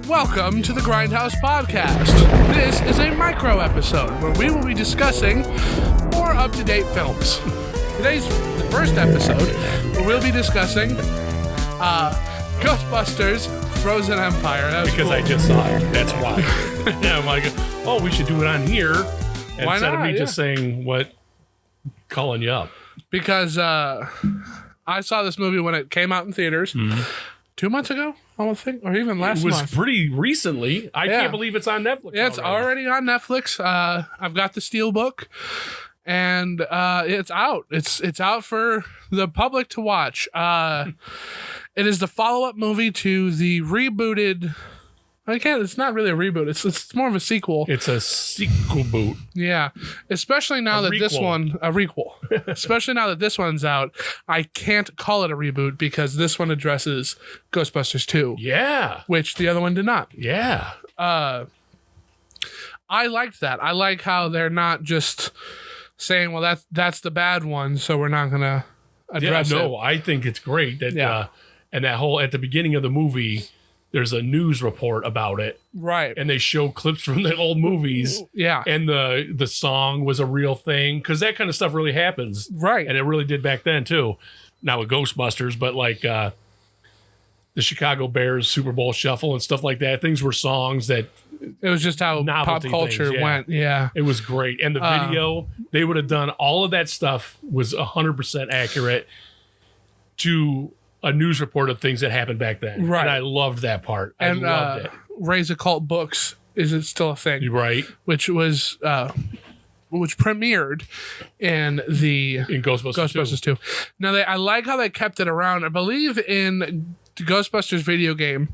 Welcome to the Grindhouse Podcast. This is a micro episode where we will be discussing more up-to-date films. Today's the first episode where we'll be discussing Ghostbusters Frozen Empire. Because I just saw it. That's why. Yeah, I'm like, oh, we should do it on here. Why Instead not? of me just saying calling you up. Because I saw this movie when it came out in theaters 2 months ago, I would think, or even last month. It was pretty recently. I can't believe it's on Netflix. Yeah, it's already on Netflix. I've got the Steelbook, and it's out. It's out for the public to watch. It is the follow-up movie to the rebooted. It's not really a reboot. It's more of a sequel. It's a sequel boot. Yeah, especially now that this one a requel. Especially now that this one's out, I can't call it a reboot because this one addresses Ghostbusters 2. Yeah, which the other one did not. Yeah. I liked that. I like how they're not just saying, "Well, that's the bad one, so we're not gonna address it." No, I think it's great that and that whole at the beginning of the movie. There's a news report about it. Right. And they show clips from the old movies. Yeah. And the song was a real thing. Because that kind of stuff really happens. Right. And it really did back then, too. Not with Ghostbusters, but like the Chicago Bears Super Bowl Shuffle and stuff like that. Things were songs that... It was just how pop culture went. Yeah. It was great. And the video, they would have done all of that stuff was 100% accurate to... a news report of things that happened back then. Right. And I loved that part. I loved it. Raise Occult Books is it still a thing? Right. Which was which premiered in Ghostbusters 2. Now I like how they kept it around. I believe in the Ghostbusters video game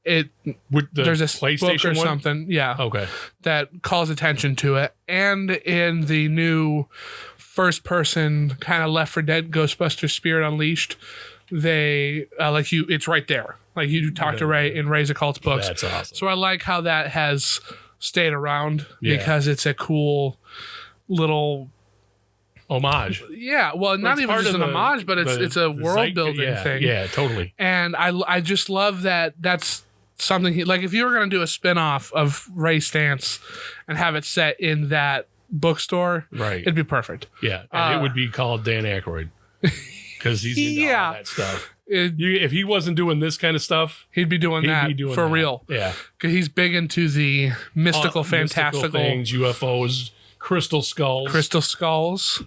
there's a PlayStation book or one? something. Yeah. Okay. That calls attention to it. And in the new first person kind of Left 4 Dead Ghostbusters Spirit Unleashed, they it's right there. Like you talk to Ray in Ray's Occult's books. That's awesome. So I like how that has stayed around because it's a cool little homage. Yeah, well, not even just an homage, but it's a world building thing. Yeah, totally. And I just love that. That's something if you were going to do a spin-off of Ray Stantz and have it set in that bookstore, right, it'd be perfect. Yeah, and it would be called Dan Aykroyd. Because he's into all that stuff. If he wasn't doing this kind of stuff, he'd be doing that for real. Yeah. Because he's big into the mystical, fantastical things, UFOs, crystal skulls.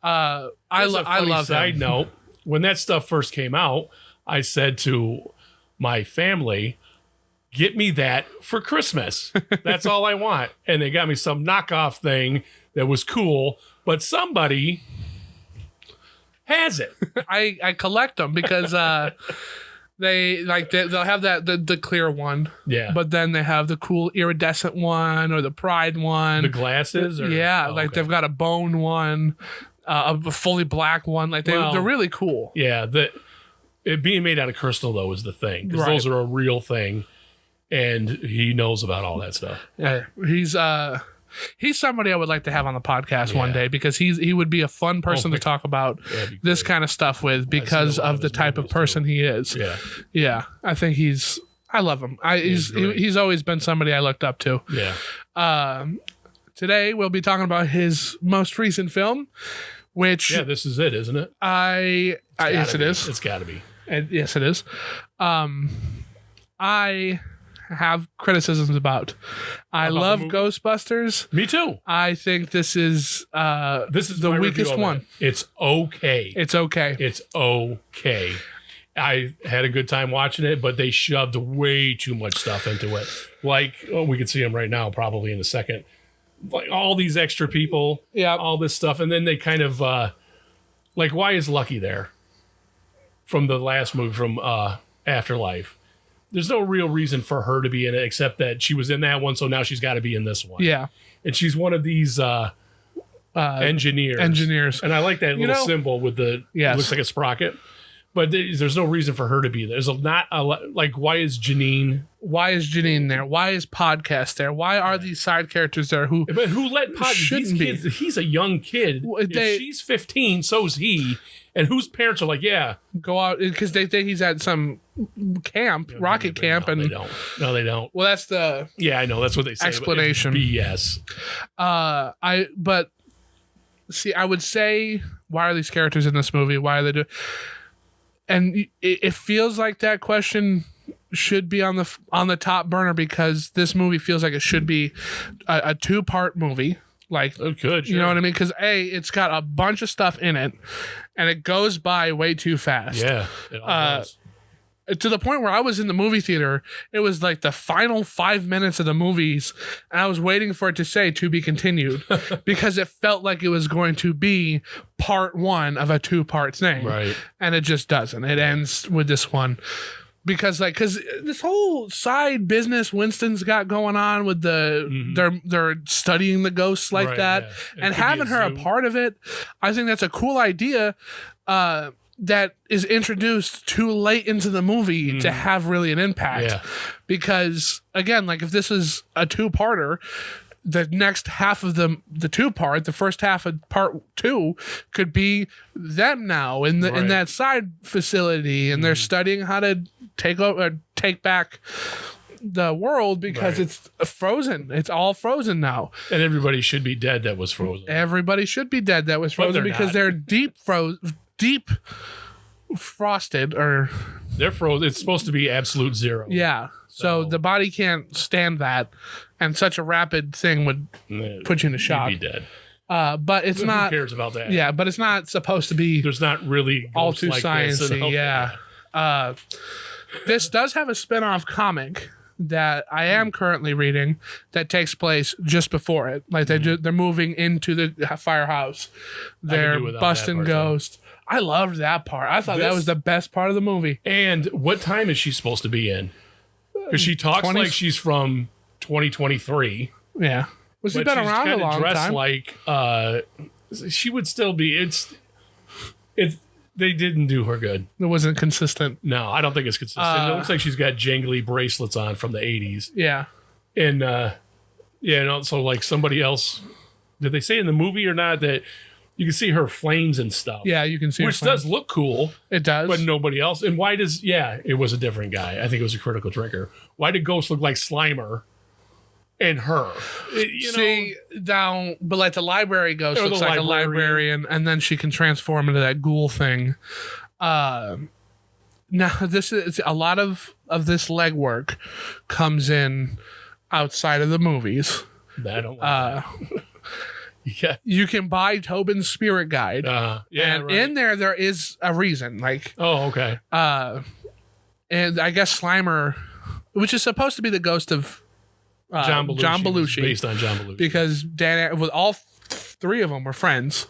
I love side note, when that stuff first came out, I said to my family, get me that for Christmas. That's all I want. And they got me some knockoff thing that was cool, but somebody... has it. I collect them because they'll have the clear one. Yeah. But then they have the cool iridescent one or the pride one. The glasses? They've got a bone one, a fully black one. They're really cool. Yeah. It being made out of crystal though is the thing. Because those are a real thing. And he knows about all that stuff. Yeah. He's somebody I would like to have on the podcast one day because he would be a fun person to talk about this kind of stuff with because of the type of person he is. Yeah. Yeah. I think I love him. He's always been somebody I looked up to. Yeah. Today we'll be talking about his most recent film, which... Yeah, this is it, isn't it? Yes, it is. It's got to be. Yes, it is. I have criticisms about. I love Ghostbusters. Me too. I think this is the weakest one. It's okay. It's okay. It's okay. I had a good time watching it, but they shoved way too much stuff into it. We can see them right now, probably in a second. Like all these extra people, all this stuff, and then they kind of why is Lucky there? From the last movie, from Afterlife. There's no real reason for her to be in it except that she was in that one, so now she's got to be in this one. Yeah. And she's one of these engineers. Engineers. And I like that little symbol with it looks like a sprocket. But there's no reason for her to be there. There's not a like. Why is Janine? Why is Janine there? Why is Podcast there? Why are these side characters there who? But who let these kids? He's a young kid. If she's 15, so's he. And whose parents are like, yeah, go out because they think he's at some camp, rocket camp, and they don't. No, they don't. Well, that's the I know that's what they say. Explanation. BS. But see, I would say, why are these characters in this movie? Why are they doing? And it feels like that question should be on the top burner because this movie feels like it should be a 2-part movie. Like, it could, you know what I mean? Because it's got a bunch of stuff in it, and it goes by way too fast. Yeah, it all does. To the point where I was in the movie theater, it was like the final 5 minutes of the movies, and I was waiting for it to say "to be continued" because it felt like it was going to be part 1 of a 2-part thing, right? And it just doesn't. It ends with this one. Because this whole side business Winston's got going on with they're studying the ghosts like that, yeah. And having her a part of it, I think that's a cool idea that is introduced too late into the movie to have really an impact. Yeah. Because again, like if this is a 2-parter, the next half of the 2-part, the first half of part 2 could be them now in that side facility, and they're studying how to take back the world because it's frozen. It's all frozen now. And everybody should be dead that was frozen. Everybody should be dead that was frozen because they're deep frosted or they're frozen. It's supposed to be absolute zero. Yeah. So the body can't stand that, and such a rapid thing would put you in a shock. You'd be dead. But it's not. Who cares about that? Yeah, but it's not supposed to be. There's not really all too like sciencey. Yeah. This does have a spin-off comic that I am currently reading that takes place just before it. Like they're moving into the firehouse. They're busting ghosts. I loved that part. I thought that was the best part of the movie. And what time is she supposed to be in? Because she talks like she's from 2023. Yeah. Well, she's been around a long time. Like she would still be. It's. They didn't do her good. It wasn't consistent. No, I don't think it's consistent. It looks like she's got jangly bracelets on from the 80s. Yeah. And and also like somebody else. Did they say in the movie or not that you can see her flames and stuff? Yeah, you can see which does look cool. It does. But nobody else. And why does it was a different guy. I think it was a critical drinker. Why did Ghost look like Slimer and her? But like the library ghost looks like a librarian, and then she can transform into that ghoul thing. Now this is a lot of this legwork comes in outside of the movies. I don't like that. Yeah. You can buy Tobin's Spirit Guide. In there is a reason. Like, oh, okay. And I guess Slimer, which is supposed to be the ghost of John Belushi, based on John Belushi, because all 3 of them were friends.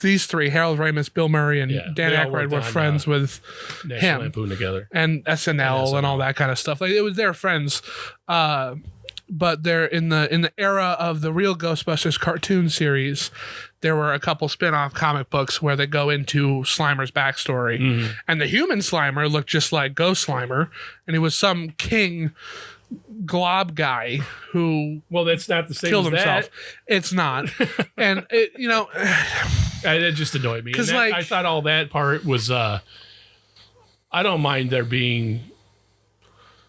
These 3, Harold Ramis, Bill Murray, and Dan Aykroyd, were friends with National Lampoon together, and SNL and all that kind of stuff. Like it was their friends. But they're in the era of the real Ghostbusters cartoon series. There were a couple spin-off comic books where they go into Slimer's backstory, and the human Slimer looked just like Ghost Slimer, and he was some king glob guy who that's not the same killed as himself. That. It's not, and that just annoyed me because I thought all that part was. I don't mind there being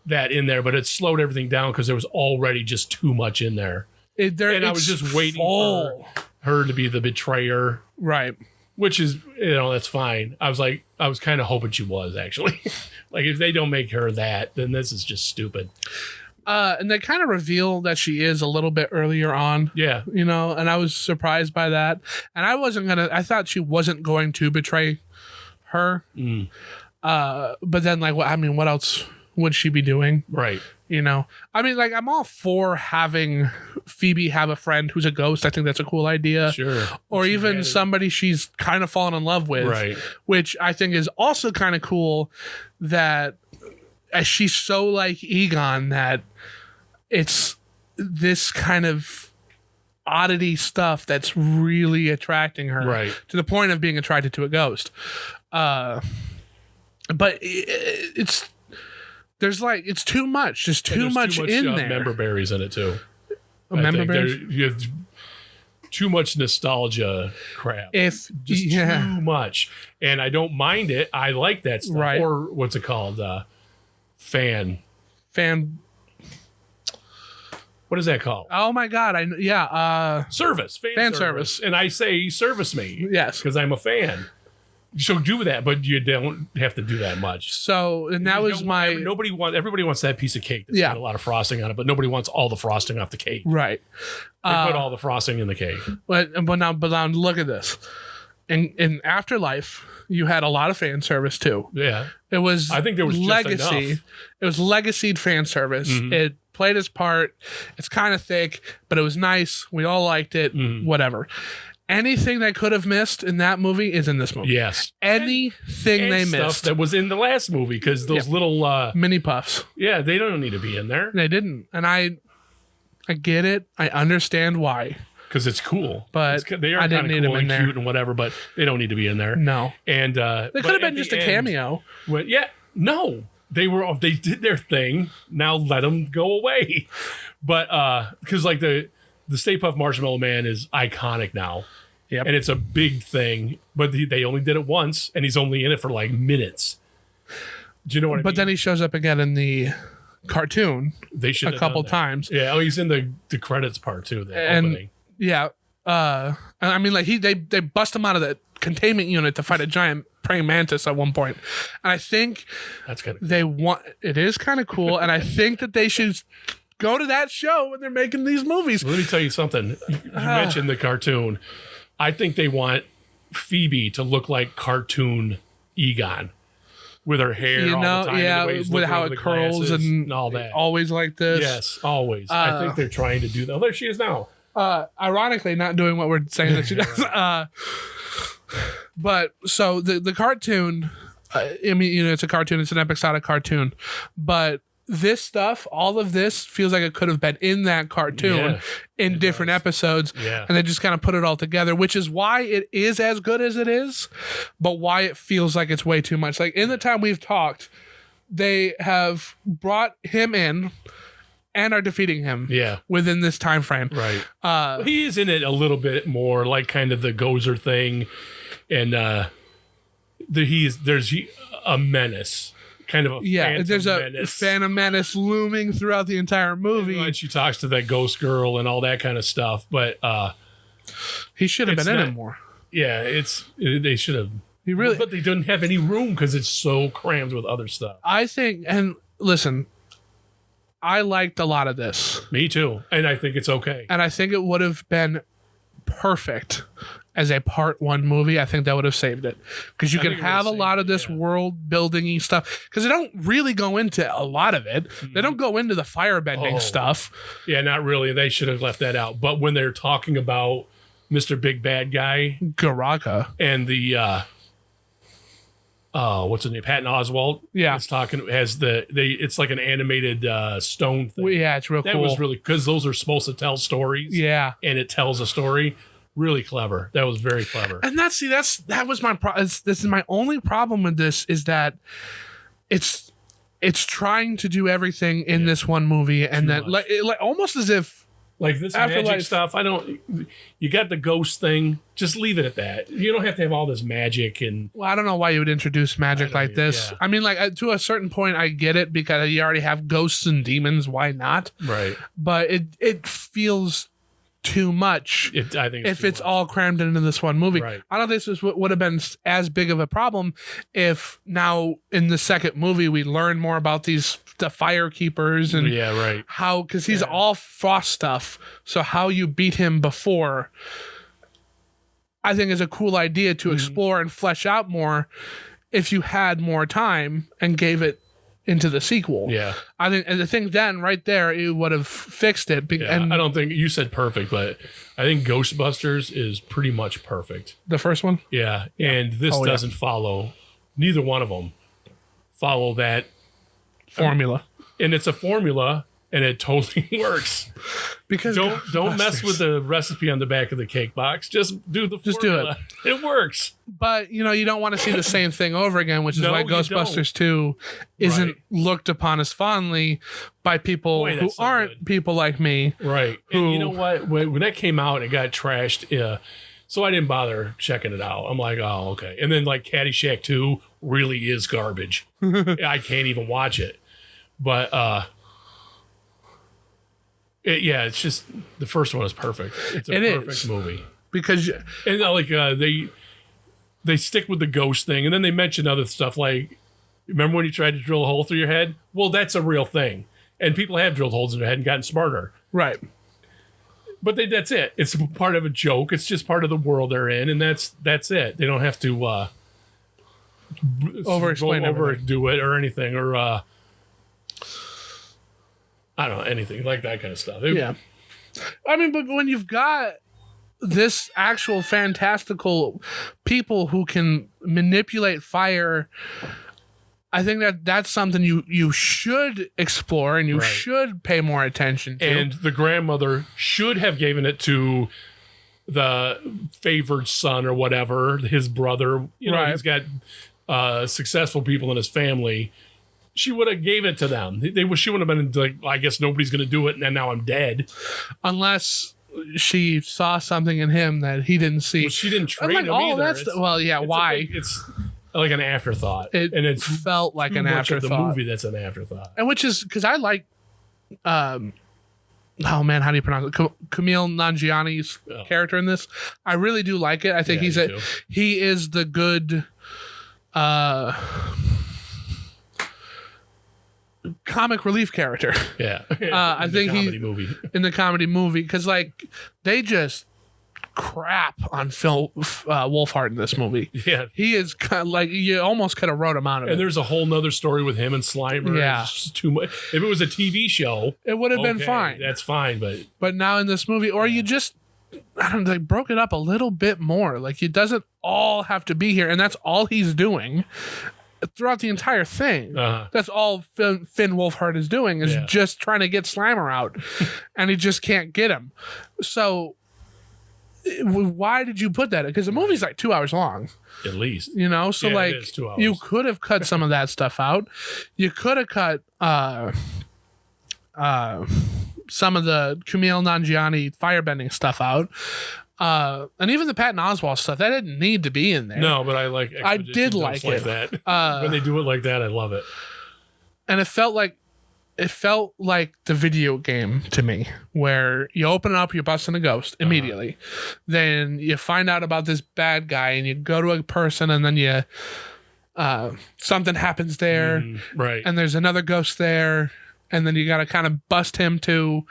that in there, but it slowed everything down because there was already just too much in there. I was just waiting for her to be the betrayer, right? Which is, that's fine. I was kind of hoping she was actually. Like if they don't make her that, then this is just stupid. And they kind of reveal that she is a little bit earlier on. Yeah. And I was surprised by that. And I thought she wasn't going to betray her. But then what else would she be doing? Right. I'm all for having Phoebe have a friend who's a ghost. I think that's a cool idea. Sure. Or even somebody she's kind of fallen in love with. Right. Which I think is also kind of cool that she's so like Egon that it's this kind of oddity stuff that's really attracting her. Right. To the point of being attracted to a ghost. But it's it's too much. There's too much in there. Member berries in it too. Member berries. You have too much nostalgia crap. Too much, and I don't mind it. I like that stuff. Right. Or what's it called? Fan. What is that called? Oh my god! Service. Fan service. And I say service me. Yes, because I'm a fan. So do that, but you don't have to do that much. So, and that was everybody wants that piece of cake that's got a lot of frosting on it, but nobody wants all the frosting off the cake. Right. They put all the frosting in the cake. But now look at this. In Afterlife, you had a lot of fan service too. Yeah. It was, I think there was legacy. Just enough. It was legacied fan service. Mm-hmm. It played its part. It's kind of thick, but it was nice. We all liked it. Whatever. Anything they could have missed in that movie is in this movie. Yes. Anything they missed. That was in the last movie, because those little... mini puffs. Yeah, they don't need to be in there. They didn't. And I get it. I understand why. Because it's cool. But they are kind of cool and cute and whatever, but they don't need to be in there. No. And they could have been just a cameo. No. They did their thing. Now let them go away. But because like the Stay Puft Marshmallow Man is iconic now. Yep. And it's a big thing, but they only did it once, and he's only in it for like minutes. Do you know what I mean? But then he shows up again in the cartoon a couple times. Yeah, he's in the credits part too, the opening. Yeah. I mean, like they bust him out of the containment unit to fight a giant praying mantis at one point. And I think that's kind of cool. It is kind of cool, and I think that they should go to that show when they're making these movies. Let me tell you something. You mentioned the cartoon. I think they want Phoebe to look like cartoon Egon with her hair all the time. Yeah, with how it curls and all that. Always like this. Yes, always. I think they're trying to do that. Oh, there she is now. Ironically, not doing what we're saying that she does. But so the cartoon, I mean, it's a cartoon. It's an episodic cartoon. But this stuff, all of this feels like it could have been in that cartoon in different episodes. Yeah. And they just kind of put it all together, which is why it is as good as it is, but why it feels like it's way too much. Like in the time we've talked, they have brought him in and are defeating him within this time frame. Right. He is in it a little bit more, like kind of the Gozer thing. And there's a menace. Kind of a there's a Phantom Menace looming throughout the entire movie. And she talks to that ghost girl and all that kind of stuff, but he should have been in it more. Yeah, they should have. But they didn't have any room because it's so crammed with other stuff. I think, and listen, I liked a lot of this. Me too, and I think it's okay. And I think it would have been perfect as a part 1 movie. I think that would have saved it, because you can have a lot of this world building-y stuff, because they don't really go into a lot of it. They don't go into the firebending stuff. Yeah, not really. They should have left that out. But when they're talking about Mr. Big Bad Guy, Garaka, and the what's his name, Patton Oswalt, it's talking it's like an animated stone thing. Yeah, it's real cool. That was really, because those are supposed to tell stories. Yeah, and it tells a story. Really clever. That was very clever. And that was my this is my only problem with this, is that it's trying to do everything in this one movie, and then like almost as if like this magic stuff. You got the ghost thing. Just leave it at that. You don't have to have all this magic and. Well, I don't know why you would introduce magic like this. Yeah. I mean, like to a certain point, I get it, because you already have ghosts and demons. Why not? Right. But it feels too much. I think if it's all crammed into this one movie. Right. I don't think this would have been as big of a problem if now in the second movie we learn more about the fire keepers and how, because he's all frost stuff, so how you beat him before, I think is a cool idea to explore and flesh out more if you had more time and gave it into the sequel. Yeah. I think then right there it would have fixed it. And I don't think you said perfect, but I think Ghostbusters is pretty much perfect. The first one? Yeah. And this doesn't follow, neither one of them follow that formula. And it's a formula, and it totally works. Because don't mess with the recipe on the back of the cake box. Just do the formula. It works. But you don't want to see the same thing over again, which is why you Ghostbusters 2 isn't Right. looked upon as fondly by people Boy, who that's so aren't good. people like me. Right. And you know what? When that came out, it got trashed. So I didn't bother checking it out. I'm like, oh, okay. And then like Caddyshack 2 really is garbage. I can't even watch it. But it's just the first one is perfect. It's a perfect movie. Because And like they stick with the ghost thing, and then they mention other stuff like, remember when you tried to drill a hole through your head? Well, that's a real thing. And people have drilled holes in their head and gotten smarter. right. But that's it. It's part of a joke. It's just part of the world they're in, and that's it. They don't have to Over-explain overdo it or anything, or I don't know, anything like that kind of stuff. Yeah. I mean, but when you've got this actual fantastical people who can manipulate fire, I think that's something you should explore and you should pay more attention to. And the grandmother should have given it to the favored son or whatever, his brother. He's got successful people in his family. She would have gave it to them. She would have been like, I guess nobody's going to do it, and now I'm dead. Unless she saw something in him that he didn't see. Well, she didn't train him either. Why? It's like an afterthought. And it felt like an afterthought. The movie that's an afterthought. And which is because I like, oh man, how do you pronounce it? Kumail Nanjiani's character in this. I really do like it. I think he is the good comic relief character. Yeah. I think movie. In the comedy movie, because like they just crap on Phil Wolfhard in this movie. Yeah. He is kind of like, you almost could have wrote him out of it. And there's a whole nother story with him and Slimer. Yeah. It's just too much. If it was a TV show, it would have been fine. That's fine, but now in this movie, or you just, I don't know, they broke it up a little bit more. Like it doesn't all have to be here, and that's all he's doing throughout the entire thing. That's all Finn Wolfhard is doing is just trying to get Slimer out, and he just can't get him. So why did you put that? Because the movie's like 2 hours long. At least. So like it is 2 hours. You could have cut some of that stuff out. You could have cut some of the Kumail Nanjiani firebending stuff out. And even the Patton Oswalt stuff, that didn't need to be in there. No, but I like I did like it. That. When they do it like that, I love it. And it felt like the video game to me, where you open it up, you're busting a ghost immediately. Then you find out about this bad guy, and you go to a person, and then you something happens there, right? And there's another ghost there, and then you got to kind of bust him too,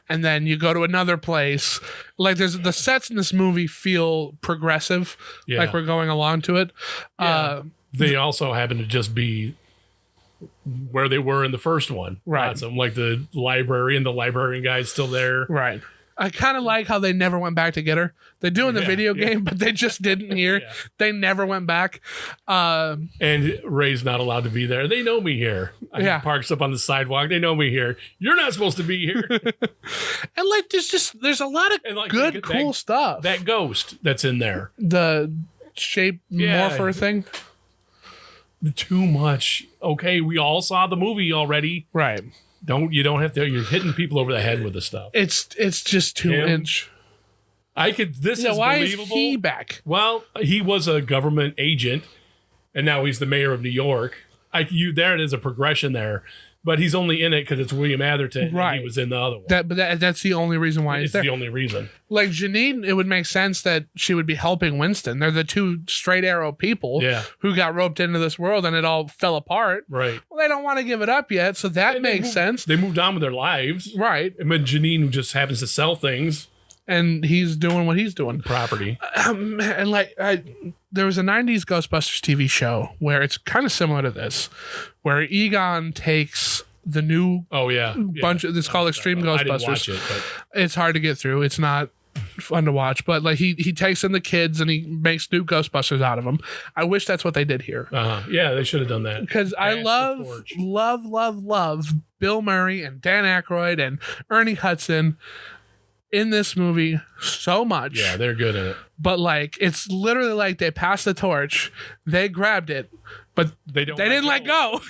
and then you go to another place. Like the sets in this movie feel progressive, like we're going along to it. They also happen to just be where they were in the first one. Right. So like the library and the librarian guy's still there. Right. I kind of like how they never went back to get her. They do in the video game, but they just didn't here. Yeah. They never went back. And Ray's not allowed to be there. They know me here. He parks up on the sidewalk. They know me here. You're not supposed to be here. And like there's a lot of good, cool stuff. That ghost that's in there. The shape morpher thing. Too much. Okay, we all saw the movie already. Right. You don't have to. You're hitting people over the head with this stuff. It's just 2 inch. This is why believable. Is he back? Well, he was a government agent, and now he's the mayor of New York. There it is a progression there, but he's only in it because it's William Atherton. Right. And he was in the other one. That's the only reason why he's there. It's the only reason. Like Janine, it would make sense that she would be helping Winston. They're the two straight arrow people who got roped into this world, and it all fell apart. Right. Well, they don't want to give it up yet, so that makes sense. They moved on with their lives. Right. And then Janine just happens to sell things. And he's doing what he's doing. Property. And there was a 90s Ghostbusters TV show where it's kind of similar to this, where Egon takes the new bunch of, it's called Extreme Ghostbusters. I didn't watch it, but it's hard to get through. It's not fun to watch. But like he takes in the kids and he makes new Ghostbusters out of them. I wish that's what they did here. Yeah, they should have done that. Because I love Bill Murray and Dan Aykroyd and Ernie Hudson in this movie so much. Yeah, they're good at it. But like it's literally like they passed the torch, they grabbed it, but they didn't let go.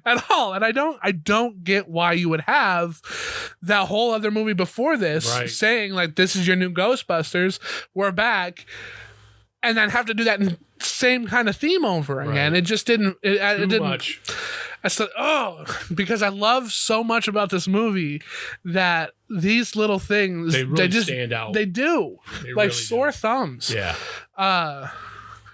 At all. And I don't get why you would have that whole other movie before this saying like this is your new Ghostbusters, we're back, and then have to do that same kind of theme over again. It just didn't it didn't much. I said, because I love so much about this movie that these little things they really stand out. They do. They like really sore thumbs. Yeah.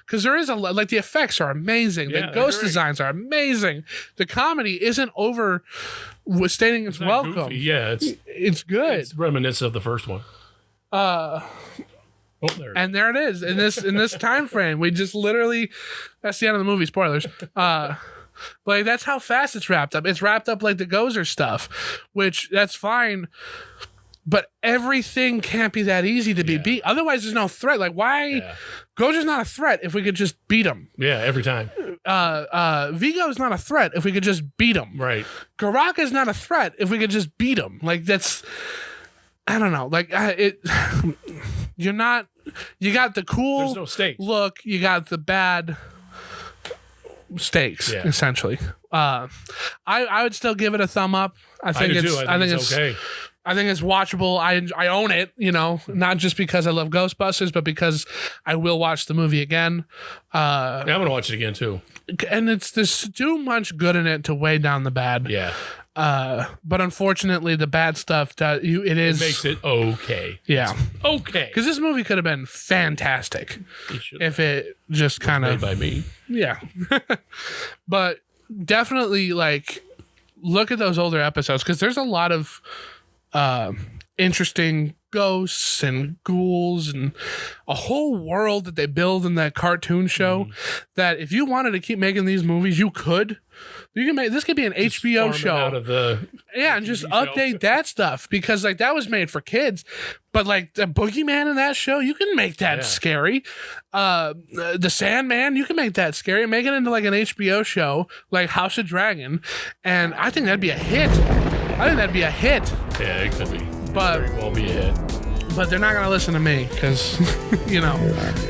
Because there is like the effects are amazing. The ghost designs are amazing. The comedy isn't overstating its welcome. Goofy. Yeah, it's good. It's reminiscent of the first one. There it is in this time frame. We just literally that's the end of the movie. Spoilers. But like, that's how fast it's wrapped up. It's wrapped up like the Gozer stuff, which that's fine. But everything can't be that easy to be beat. Otherwise, there's no threat. Like, why? Yeah. Gozer's not a threat if we could just beat him. Yeah, every time. Vigo's not a threat if we could just beat him. Right. Garaka's not a threat if we could just beat him. Like, that's... I don't know. Like, you're not... You got the cool There's no stakes. Look. You got the bad... stakes essentially. I would still give it a thumb up. I think it's okay. I think it's watchable. I own it, not just because I love Ghostbusters, but because I will watch the movie again. I'm gonna watch it again too. And there's too much good in it to weigh down the bad. Yeah. But unfortunately, the bad stuff it makes it okay. Yeah. It's okay. Because this movie could have been fantastic if it just kind of made by me. Yeah. But definitely like look at those older episodes because there's a lot of interesting ghosts and ghouls and a whole world that they build in that cartoon show that if you wanted to keep making these movies, you can make this could be an just HBO show out of the and just update that stuff because like that was made for kids, but like the boogeyman in that show, you can make that scary. The Sandman, you can make that scary, make it into like an HBO show like House of Dragon, and I think that'd be a hit. Yeah, it could be. But very well be a hit. But they're not gonna listen to me because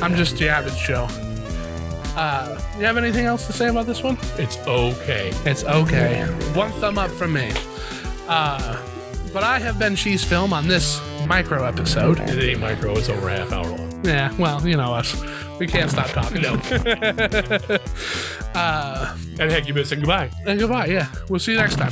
I'm just the average Joe. You have anything else to say about this one? It's okay. It's okay. One thumb up from me. But I have been Cheese Film on this micro episode. It ain't micro, it's over a half hour long. Yeah, well, you know us. We can't stop talking. No. And heck, you missing goodbye. And goodbye, yeah. We'll see you next time.